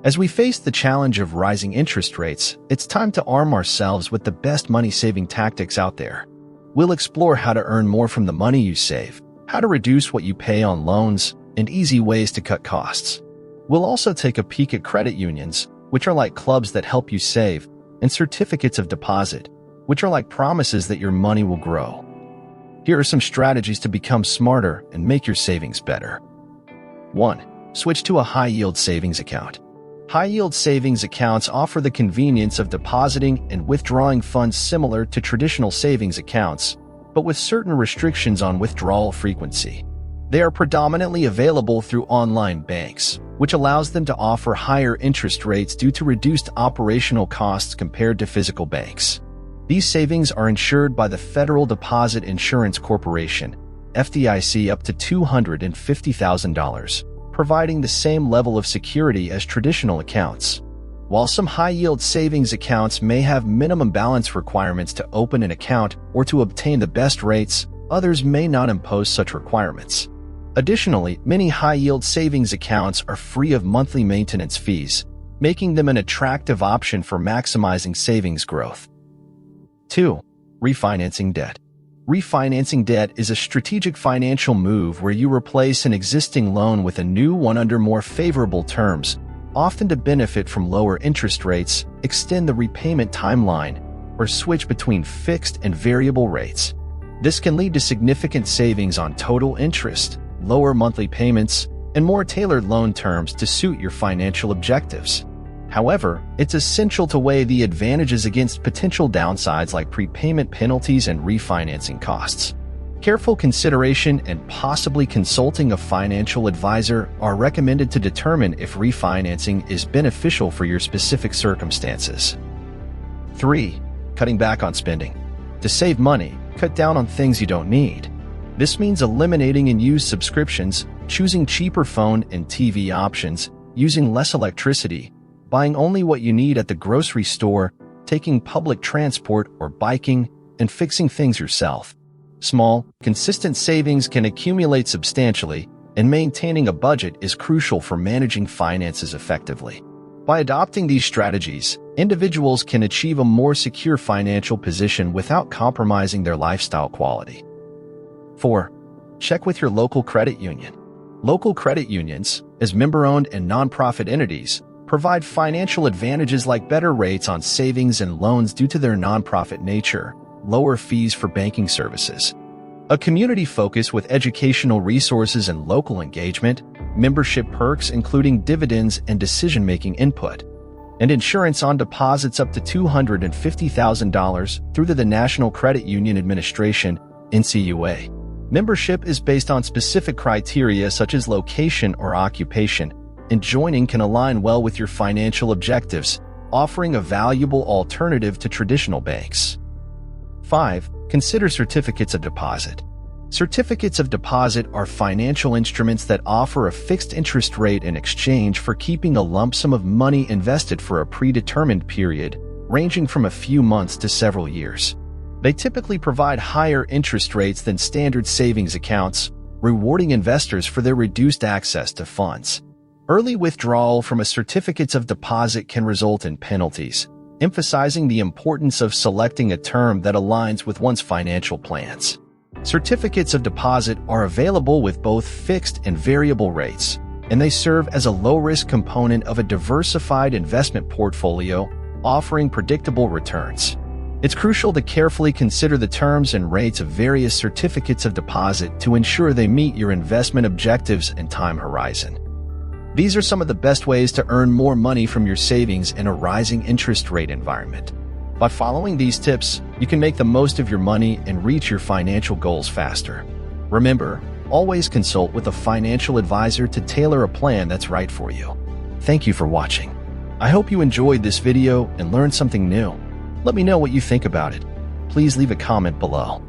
As we face the challenge of rising interest rates, it's time to arm ourselves with the best money-saving tactics out there. We'll explore how to earn more from the money you save, how to reduce what you pay on loans, and easy ways to cut costs. We'll also take a peek at credit unions, which are like clubs that help you save, and certificates of deposit, which are like promises that your money will grow. Here are some strategies to become smarter and make your savings better. 1. Switch to a high-yield savings account. High-yield savings accounts offer the convenience of depositing and withdrawing funds similar to traditional savings accounts, but with certain restrictions on withdrawal frequency. They are predominantly available through online banks, which allows them to offer higher interest rates due to reduced operational costs compared to physical banks. These savings are insured by the Federal Deposit Insurance Corporation, FDIC, up to $250,000. Providing the same level of security as traditional accounts. While some high-yield savings accounts may have minimum balance requirements to open an account or to obtain the best rates, others may not impose such requirements. Additionally, many high-yield savings accounts are free of monthly maintenance fees, making them an attractive option for maximizing savings growth. 2. Refinancing debt. Refinancing debt is a strategic financial move where you replace an existing loan with a new one under more favorable terms, often to benefit from lower interest rates, extend the repayment timeline, or switch between fixed and variable rates. This can lead to significant savings on total interest, lower monthly payments, and more tailored loan terms to suit your financial objectives. However, it's essential to weigh the advantages against potential downsides like prepayment penalties and refinancing costs. Careful consideration and possibly consulting a financial advisor are recommended to determine if refinancing is beneficial for your specific circumstances. 3. Cutting back on spending. To save money, cut down on things you don't need. This means eliminating unused subscriptions, choosing cheaper phone and TV options, using less electricity, buying only what you need at the grocery store, taking public transport or biking, and fixing things yourself. Small, consistent savings can accumulate substantially, and maintaining a budget is crucial for managing finances effectively. By adopting these strategies, individuals can achieve a more secure financial position without compromising their lifestyle quality. 4. Check with your local credit union. Local credit unions, as member-owned and nonprofit entities, provide financial advantages like better rates on savings and loans due to their nonprofit nature, lower fees for banking services, a community focus with educational resources and local engagement, membership perks including dividends and decision-making input, and insurance on deposits up to $250,000 through the National Credit Union Administration, NCUA. Membership is based on specific criteria such as location or occupation, and joining can align well with your financial objectives, offering a valuable alternative to traditional banks. 5. Consider certificates of deposit. Certificates of deposit are financial instruments that offer a fixed interest rate in exchange for keeping a lump sum of money invested for a predetermined period, ranging from a few months to several years. They typically provide higher interest rates than standard savings accounts, rewarding investors for their reduced access to funds. Early withdrawal from a certificate of deposit can result in penalties, emphasizing the importance of selecting a term that aligns with one's financial plans. Certificates of deposit are available with both fixed and variable rates, and they serve as a low-risk component of a diversified investment portfolio, offering predictable returns. It's crucial to carefully consider the terms and rates of various certificates of deposit to ensure they meet your investment objectives and time horizon. These are some of the best ways to earn more money from your savings in a rising interest rate environment. By following these tips, you can make the most of your money and reach your financial goals faster. Remember, always consult with a financial advisor to tailor a plan that's right for you. Thank you for watching. I hope you enjoyed this video and learned something new. Let me know what you think about it. Please leave a comment below.